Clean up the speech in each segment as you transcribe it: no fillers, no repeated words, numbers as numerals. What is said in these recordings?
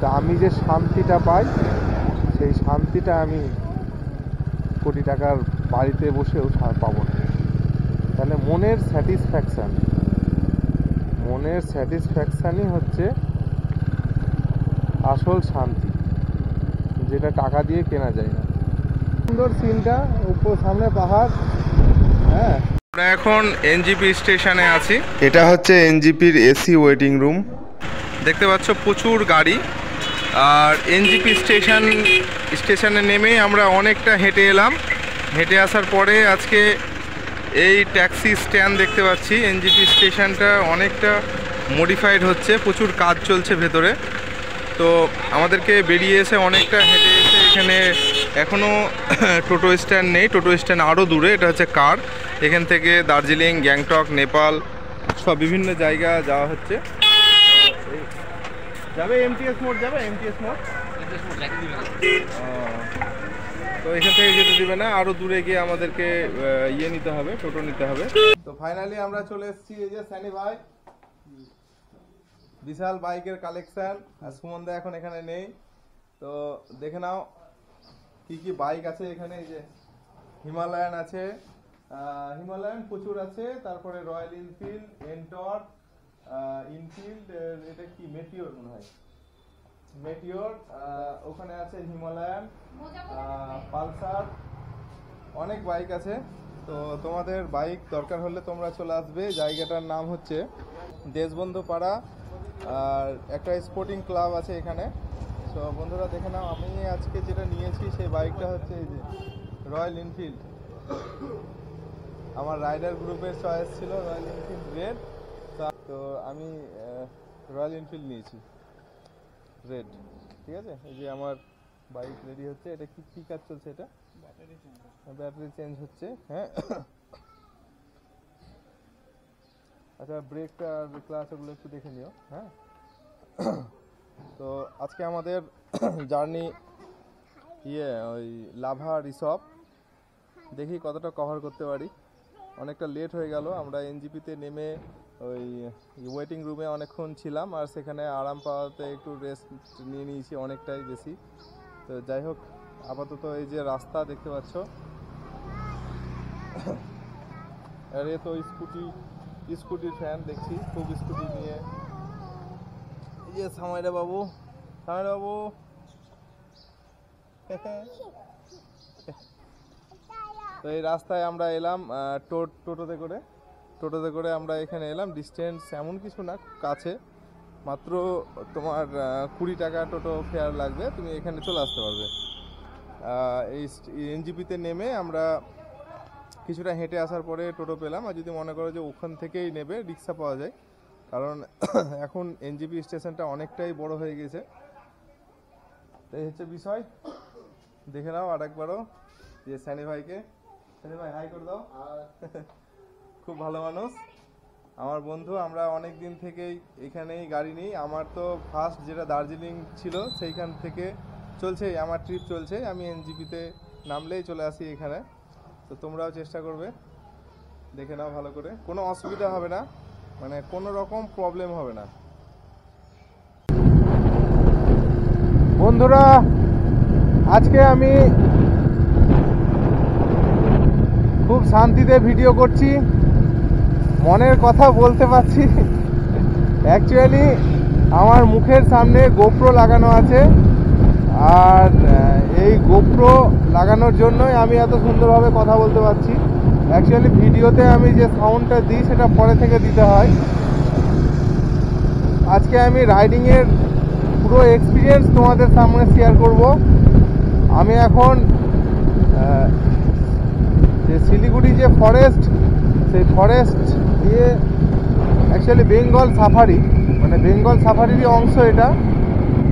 কিন্তু আমি যে শান্তিটা পাই সেই শান্তিটা আমি কোটি টাকার বাড়িতে বসেও পাবো না। তাহলে মনের স্যাটিসফ্যাকশানই হচ্ছে আসল শান্তি, যেটা টাকা দিয়ে কেনা যায় না। সুন্দর সিনটা, উপর সামনে পাহাড়। হ্যাঁ, আমরা এখন এনজিপি স্টেশনে আছি। এটা হচ্ছে এনজিপির এসি ওয়েটিং রুম। দেখতে পাচ্ছ প্রচুর গাড়ি। আর এনজিপি স্টেশনে নেমেই আমরা অনেকটা হেঁটে এলাম। হেঁটে আসার পরে আজকে এই ট্যাক্সি স্ট্যান্ড দেখতে পাচ্ছি। এনজিপি স্টেশনটা অনেকটা মডিফাইড হচ্ছে, প্রচুর কাজ চলছে ভেতরে। তো আমাদেরকে বেরিয়ে এসে অনেকটা হেঁটে এসে এখানে এখনও টোটো স্ট্যান্ড নেই, টোটো স্ট্যান্ড আরও দূরে। এটা হচ্ছে কার, এখান থেকে দার্জিলিং, গ্যাংটক, নেপাল সব বিভিন্ন জায়গা যাওয়া হচ্ছে। যাবে এমটিএস মোড়, যাবে এমটিএস মোড়। তো এখান থেকে যেতে দিবে না, আরও দূরে গিয়ে আমাদেরকে নিতে হবে, টোটো নিতে হবে। তো ফাইনালি আমরা চলে এসেছি। এই যে সানি ভাই, বিশাল বাইকের কালেকশন। আর সুমনদা এখন এখানে নেই, তো দেখে নাও কি কি বাইক আছে এখানে। এই যে হিমালয়ান আছে, হিমালয়ান প্রচুর আছে। তারপরে রয়্যাল এনফিল্ড, এন্টর, ইনফিল্ড, এটা কি মেটিওর মনে হয়, মেটিওর। ওখানে আছে হিমালয়ান, পালসার, অনেক বাইক আছে। তো তোমাদের বাইক দরকার হলে তোমরা চলে আসবে। জায়গাটার নাম হচ্ছে দেশবন্ধু পাড়া। আর একটা স্পোর্টিং ক্লাব আছে এখানে। তো বন্ধুরা দেখে নাও, আমি আজকে যেটা নিয়েছি সেই বাইকটা হচ্ছে এই যে রয়্যাল এনফিল্ড। আমার রাইডার গ্রুপের চয়েস ছিল রয়্যাল এনফিল্ড রেড, তো আমি রয়্যাল এনফিল্ড নিয়েছি রেড। ঠিক আছে, এই যে আমার বাইক রেডি হচ্ছে। এটা কি কাজ চলছে? এটা ব্যাটারি চেঞ্জ হচ্ছে। হ্যাঁ, আচ্ছা, ব্রেকটা আর ক্লাচ ওগুলো একটু দেখে নিও। হ্যাঁ, তো আজকে আমাদের জার্নি ওই লাভা রিসর্ট, দেখি কতটা কভার করতে পারি। অনেকটা লেট হয়ে গেল। আমরা এনজিপিতে নেমে ওই ওয়েটিং রুমে অনেকক্ষণ ছিলাম, আর সেখানে আরাম পাওয়াতে একটু রেস্ট নিয়ে নিয়েছি অনেকটাই বেশি। তো যাই হোক, আপাতত এই যে রাস্তা দেখতে পাচ্ছ, আর এ তো স্কুটির ফ্যান দেখছি, খুব স্কুটি নিয়ে। এই যে সামাইরা বাবু, তো এই রাস্তায় আমরা এলাম টোটোতে করে আমরা এখানে এলাম। ডিস্টেন্স এমন কিছু না, কাছে, মাত্র তোমার 20 টাকা টোটো ফেয়ার লাগবে, তুমি এখানে চলে আসতে পারবে। এই এনজিপিতে নেমে আমরা কিছুটা হেঁটে আসার পরে টোটো পেলাম। আর যদি মনে করো যে ওখান থেকেই নেবে, রিক্সা পাওয়া যায়, কারণ এখন এনজিপি স্টেশনটা অনেকটাই বড় হয়ে গেছে। এই হচ্ছে বিষয়। দেখে নাও আরেকবারও যে সানি ভাইকে। সানি ভাই হাই করে দাও। খুব ভালো মানুষ, আমার বন্ধু। আমরা অনেক দিন থেকেই এখানেই গাড়ি নিই। আমার তো ফার্স্ট যেটা দার্জিলিং ছিল সেইখান থেকে চলছে আমার ট্রিপ চলছে। আমি এনজিপিতে নামলেই চলে আসি এখানে। তো তোমরাও চেষ্টা করবে, দেখে নাও ভালো করে, কোনো অসুবিধা হবে না, মানে কোনো রকম প্রবলেম হবে না। বন্ধুরা, আজকে আমি খুব শান্তিতে ভিডিও করছি, মনের কথা বলতে পারছি। অ্যাকচুয়ালি আমার মুখের সামনে গোপ্রো লাগানো আছে, আর এই গোপ্রো লাগানোর জন্যই আমি এত সুন্দরভাবে কথা বলতে পারছি। অ্যাকচুয়ালি ভিডিওতে আমি যে সাউন্ডটা দিই সেটা পরে থেকে দিতে হয়। আজকে আমি রাইডিংয়ের পুরো এক্সপিরিয়েন্স তোমাদের সামনে শেয়ার করব। আমি এখন যে শিলিগুড়ি যে ফরেস্ট, সেই ফরেস্ট দিয়ে অ্যাকচুয়ালি বেঙ্গল সাফারি, মানে বেঙ্গল সাফারিরই অংশ এটা।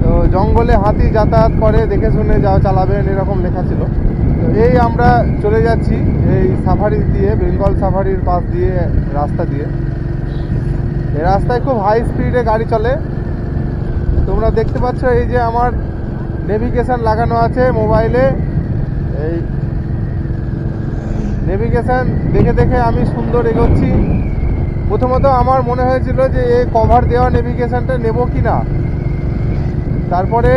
তো জঙ্গলে হাতি যাতায়াত করে, দেখে শুনে চালাবেন এরকম লেখা ছিল। তো এই আমরা চলে যাচ্ছি এই সাফারি দিয়ে, বেঙ্গল সাফারির পাশ দিয়ে, রাস্তা দিয়ে। এই রাস্তায় খুব হাই স্পিডে গাড়ি চলে। তোমরা দেখতে পাচ্ছ এই যে আমার নেভিগেশন লাগানো আছে মোবাইলে। এই নেভিগেশন দেখে দেখে আমি সুন্দর এগোচ্ছি। প্রথমত আমার মনে হয়েছিল যে এই কভার দেওয়া নেভিগেশনটা নেব কি না, তারপরে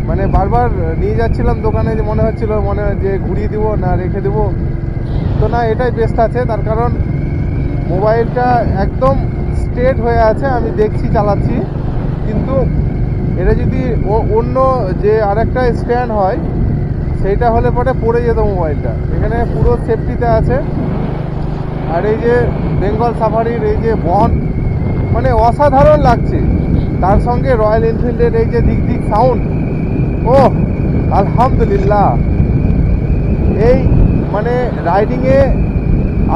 মানে বারবার নিয়ে যাচ্ছিলাম দোকানে, যে মনে হচ্ছিল যে ঘুরিয়ে দিব না রেখে দেবো, তো না এটাই বেস্ট আছে। তার কারণ মোবাইলটা একদম স্ট্রেট হয়ে আছে, আমি দেখছি চালাচ্ছি, কিন্তু এটা যদি অন্য যে আরেকটা স্ট্যান্ড হয় সেইটা হলে পরে পড়ে যেত মোবাইলটা। এখানে পুরো সেফটিতে আছে। আর এই যে বেঙ্গল সাফারির এই যে বন, মানে অসাধারণ লাগছে। তার সঙ্গে রয়্যাল এনফিল্ডের এই যে দিক দিক সাউন্ড, ও আলহামদুলিল্লাহ। এই মানে রাইডিংয়ে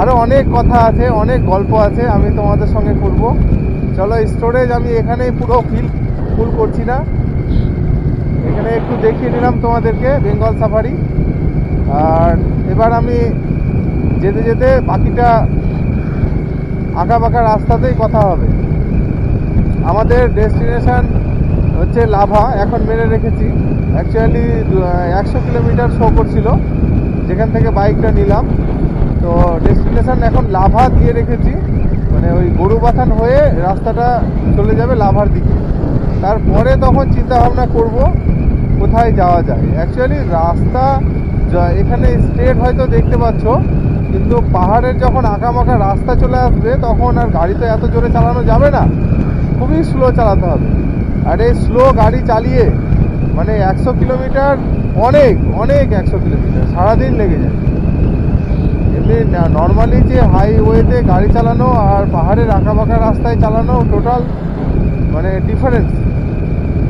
আরও অনেক কথা আছে, অনেক গল্প আছে, আমি তোমাদের সঙ্গে করব। চলো, স্টোরেজ আমি এখানেই পুরো ফুল করছি না, এখানে একটু দেখিয়ে দিলাম তোমাদেরকে বেঙ্গল সাফারি। আর এবার আমি যেতে যেতে বাকিটা আঁকা বাঁকা রাস্তাতেই কথা হবে। আমাদের ডেস্টিনেশন হচ্ছে লাভা, এখন মেরে রেখেছি। অ্যাকচুয়ালি 100 কিলোমিটার শো করছিল যেখান থেকে বাইকটা নিলাম, তো ডেস্টিনেশন এখন লাভা দিয়ে রেখেছি। মানে ওই গরুবাথান হয়ে রাস্তাটা চলে যাবে লাভার দিকে। তারপরে তখন চিন্তা ভাবনা করব কোথায় যাওয়া যায়। অ্যাকচুয়ালি রাস্তা এখানে স্ট্রেট হয়তো দেখতে পাচ্ছ, কিন্তু পাহাড়ের যখন আঁকামাঁকা রাস্তা চলে আসবে তখন আর গাড়ি তো এত জোরে চালানো যাবে না, খুবই স্লো চালাতে হবে। আর এই স্লো গাড়ি চালিয়ে মানে 100 কিলোমিটার অনেক অনেক 100 কিলোমিটার সারাদিন লেগে যায়। এমনি নর্মালি যে হাইওয়েতে গাড়ি চালানো আর পাহাড়ের আঁকাবাঁকা রাস্তায় চালানো টোটাল মানে ডিফারেন্স।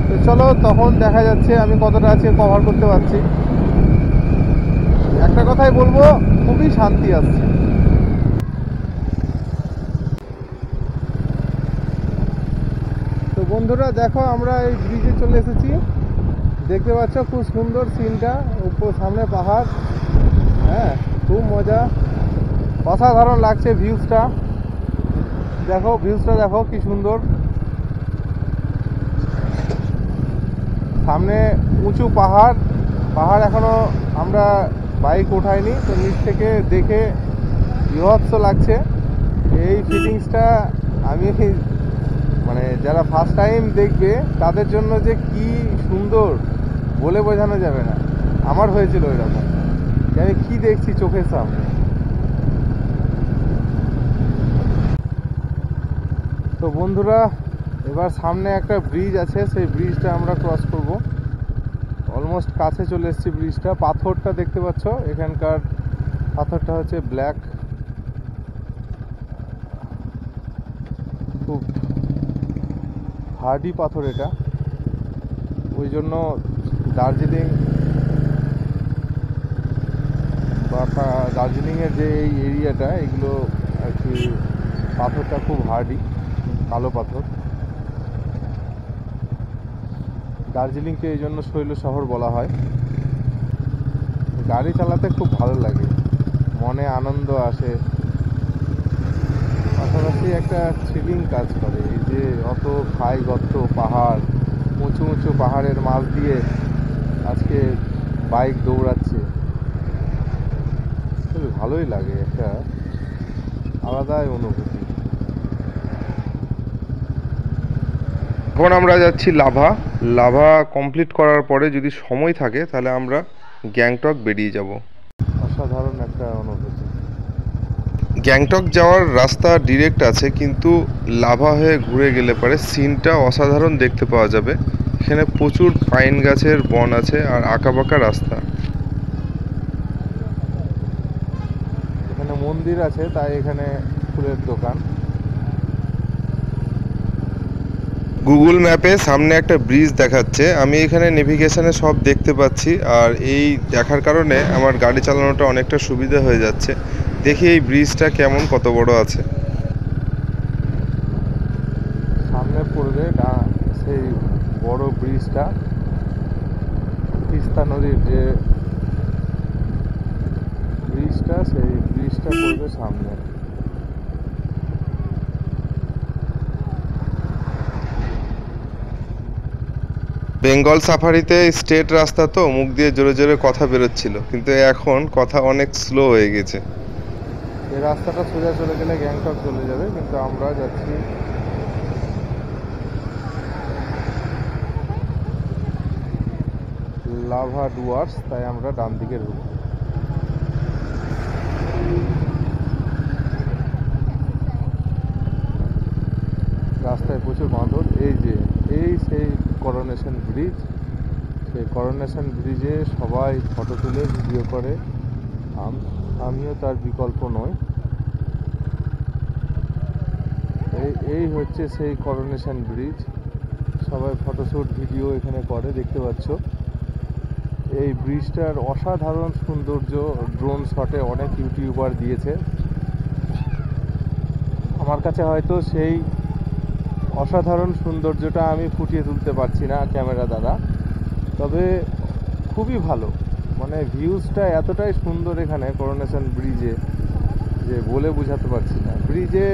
তো চলো, তখন দেখা যাচ্ছে আমি কতটা আছে কভার করতে পারছি। একটা কথাই বলবো, খুবই শান্তি আসছে। তো বন্ধুরা দেখো, আমরা এই ব্রিজে চলে এসেছি, দেখতে পাচ্ছ খুব সুন্দর সিনটা, উপর সামনে পাহাড়, হ্যাঁ খুব মজা, অসাধারণ লাগছে ভিউজটা। দেখো ভিউজটা দেখো কি সুন্দর, সামনে উঁচু পাহাড়। এখনো আমরা বাইক ওঠাইনি, তো নিচ থেকে দেখে বিভৎস লাগছে। এই ফিলিংসটা আমি মানে যারা ফার্স্ট টাইম দেখবে তাদের জন্য যে কি সুন্দর বলে বোঝানো যাবে না। আমার হয়েছিল ওইরকম, আমি কি দেখছি চোখের সামনে। তো বন্ধুরা, এবার সামনে একটা ব্রিজ আছে, সেই ব্রিজটা আমরা ক্রস করব। অলমোস্ট কাছে চলে এসেছি ব্রিজটা। পাথরটা দেখতে পাচ্ছ, এখানকার পাথরটা হচ্ছে ব্ল্যাক, খুব হার্ডি পাথর এটা। ওই জন্য দার্জিলিং বা দার্জিলিংয়ের যে এই এরিয়াটা, এগুলো আর কি পাথরটা খুব হার্ডি, কালো পাথর। দার্জিলিংকে এই জন্য শৈল শহর বলা হয়। গাড়ি চালাতে খুব ভালো লাগে, মনে আনন্দ আসে, পাশাপাশি একটা থ্রিলিং কাজ করে। এই যে অত খাই গর্ত, পাহাড়, উঁচু উঁচু পাহাড়ের মাঝ দিয়ে আজকে বাইক দৌড়াচ্ছে, খুবই ভালোই লাগে, একটা আলাদাই অনুভূতি। এখন আমরা যাচ্ছি লাভা কমপ্লিট করার পরে যদি সময় থাকে তাহলে আমরা গ্যাংটক বেরিয়ে যাব। অসাধারণ একটা অনুভূতি। গ্যাংটক যাওয়ার রাস্তা ডিরেক্ট আছে, কিন্তু লাভা হয়ে ঘুরে গেলে পরে সিনটা অসাধারণ দেখতে পাওয়া যাবে। এখানে প্রচুর পাইন গাছের বন আছে আর আঁকাবাঁকা রাস্তা। এখানে মন্দির আছে, তাই এখানে ফুলের দোকান। গুগল ম্যাপে সামনে একটা ব্রিজ দেখাচ্ছে, আমি এখানে নেভিগেশনে সব দেখতে পাচ্ছি। আর এই দেখার কারণে আমার গাড়ি চালানোটা অনেকটা সুবিধা হয়ে যাচ্ছে। দেখি এই ব্রিজটা কেমন, কত বড় আছে। সামনে পড়বে সেই বড় ব্রিজটা, তিস্তা নদীর যে ব্রিজটা, সেই ব্রিজটা পড়বে সামনে। বেঙ্গল সাফারিতে স্ট্রেট রাস্তা, তো মুখ দিয়ে জোরে জোরে কথা বেরোচ্ছিল, কিন্তু এখন কথা অনেক স্লো হয়ে গেছে। এই রাস্তাটা সোজা চলে গেলে গ্যাংটক চলে যাবে, কিন্তু আমরা যাচ্ছি লাভা ডুয়ার্স, তাই আমরা ডান দিকে ঢুকবো। রাস্তায় প্রচুর বাঁদর। এই সেই করোনেশন ব্রিজ। সেই করোনেশন ব্রিজে সবাই ফটো তুলে ভিডিও করে, আমিও তার বিকল্প নই। এই হচ্ছে সেই করোনেশন ব্রিজ। সবাই ফটোশ্যুট ভিডিও এখানে করে, দেখতে পাচ্ছ। এই ব্রিজটার অসাধারণ সৌন্দর্য ড্রোন শটে অনেক ইউটিউবার দিয়েছে। আমার কাছে হয়তো সেই অসাধারণ সৌন্দর্যটা আমি ফুটিয়ে তুলতে পারছি না ক্যামেরা দ্বারা, তবে খুবই ভালো, মানে ভিউজটা এতটাই সুন্দর এখানে করোনেশন ব্রিজে যে বলে বোঝাতে পারছি না। ব্রিজে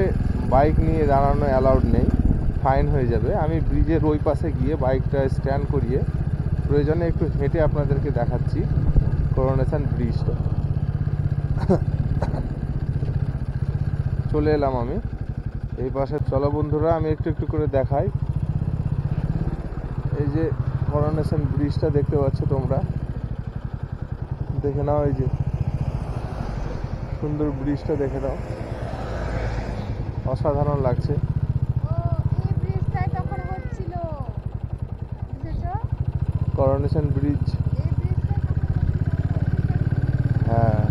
বাইক নিয়ে দাঁড়ানো অ্যালাউড নেই, ফাইন হয়ে যাবে। আমি ব্রিজের ওই পাশে গিয়ে বাইকটা স্ট্যান্ড করিয়ে প্রয়োজনে একটু হেঁটে আপনাদেরকে দেখাচ্ছি করোনেশন ব্রিজটা। চলে এলাম আমি এই পাশে। চলো বন্ধুরা, আমি একটু একটু করে দেখাই। এই যে করোনেশন ব্রিজটা দেখতে পাচ্ছ তোমরা, দেখে নাও। এই যে সুন্দর ব্রিজটা দেখে নাও, অসাধারণ লাগছে। করোনেশন ব্রিজ, হ্যাঁ।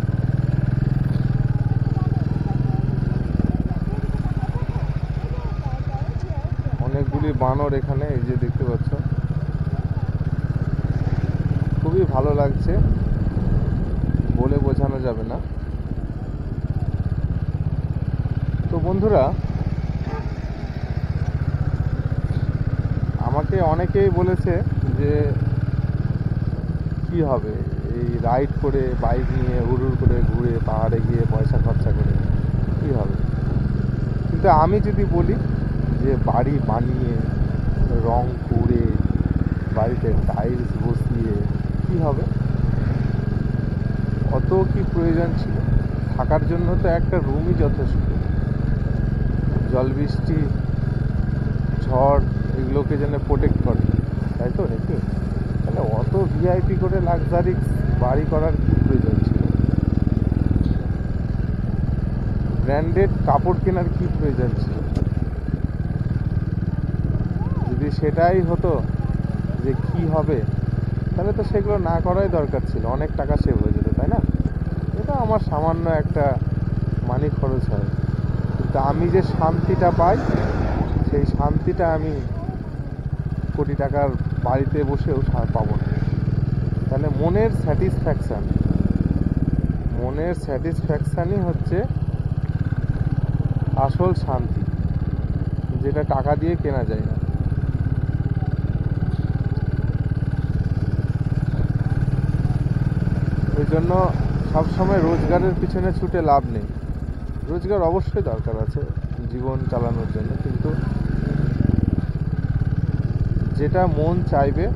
অনেকগুলি বানর এখানে, এই যে দেখতে পাচ্ছ, খুবই ভালো লাগছে, বলে বোঝানো যাবে না। তো বন্ধুরা, আমাকে অনেকেই বলেছে যে কি হবে এই রাইড করে, বাইক নিয়ে হুড় করে ঘুরে পাহাড়ে গিয়ে পয়সা খরচা করে, কি হবে। কিন্তু আমি যদি বলি যে বাড়ি বানিয়ে, রং করে, বাড়িতে টাইলস বসিয়ে কি হবে, অত কি প্রয়োজন ছিল? থাকার জন্য তো একটা রুমই যথেষ্ট। জল বৃষ্টি ঝড় এগুলোকে যেন প্রোটেক্ট করে, তাই তো নাকি? তাহলে অত ভিআইপি করে লাক্সারি বাড়ি করার কি প্রয়োজন ছিল? ব্র্যান্ডেড কাপড় কেনার কি প্রয়োজন ছিল? যদি সেটাই হতো যে কি হবে, তাহলে তো সেগুলো না করাই দরকার ছিল, অনেক টাকা সেভ হয়ে যেত, তাই না? এটা আমার সামান্য একটা মানি খরচ হয়, কিন্তু আমি যে শান্তিটা পাই, সেই শান্তিটা আমি কোটি টাকার বাড়িতে বসেও পাবো না। তাহলে মনের স্যাটিসফ্যাকশানই হচ্ছে আসল শান্তি, যেটা টাকা দিয়ে কেনা যায় না। ওই জন্য সবসময় রোজগারের পিছনে ছুটে লাভ নেই। রোজগার অবশ্যই দরকার আছে জীবন চালানোর জন্য, কিন্তু যেটা মন চাইবে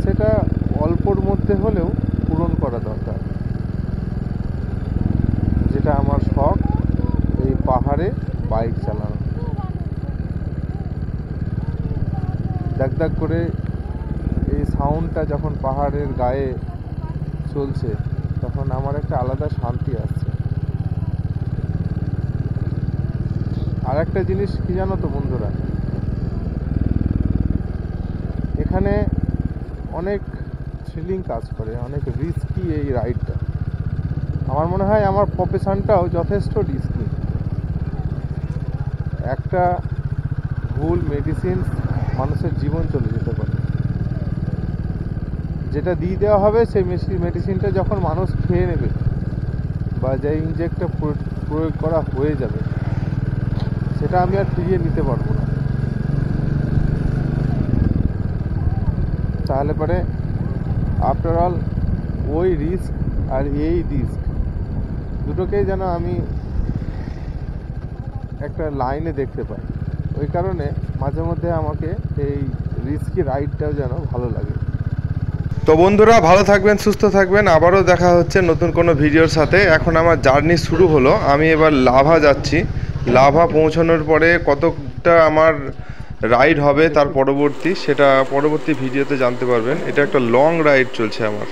সেটা অল্পর মধ্যে হলেও পূরণ করা দরকার। যেটা আমার শখ, এই পাহাড়ে বাইক চালানো। দাগ দাগ করে এই সাউন্ডটা যখন পাহাড়ের গায়ে চলছে, তখন আমার একটা আলাদা শান্তি আসছে। আর একটা জিনিস কি জানো তো বন্ধুরা, এখানে অনেক থ্রিলিং কাজ করে, অনেক রিস্কি এই রাইডটা। আমার মনে হয় আমার প্রফেশনটাও যথেষ্ট রিস্কি। একটা ভুল মেডিসিন মানুষের জীবন চলে যেতে পারে। যেটা দিয়ে দেওয়া হবে সেই মেডিসিনটা যখন মানুষ খেয়ে নেবে, বা যে ইনজেক্টটা প্রয়োগ করা হয়ে যাবে, সেটা আমি আর ফিরিয়ে নিতে পারবো না। তাহলে পরে আফটার অল ওই রিস্ক আর এই রিস্ক দুটোকেই যেন আমি একটা লাইনে দেখতে পাই। ওই কারণে মাঝে মধ্যে আমাকে এই রিস্কি রাইডটাও যেন ভালো লাগে। তো বন্ধুরা, ভালো থাকবেন, সুস্থ থাকবেন। আবারও দেখা হচ্ছে নতুন কোনো ভিডিওর সাথে। এখন আমার জার্নি শুরু হলো। আমি এবার লাভা যাচ্ছি। লাভা পৌঁছানোর পরে কতটা আমার রাইড হবে তার পরবর্তী, সেটা পরবর্তী ভিডিওতে জানতে পারবেন। এটা একটা লং রাইড চলছে আমার।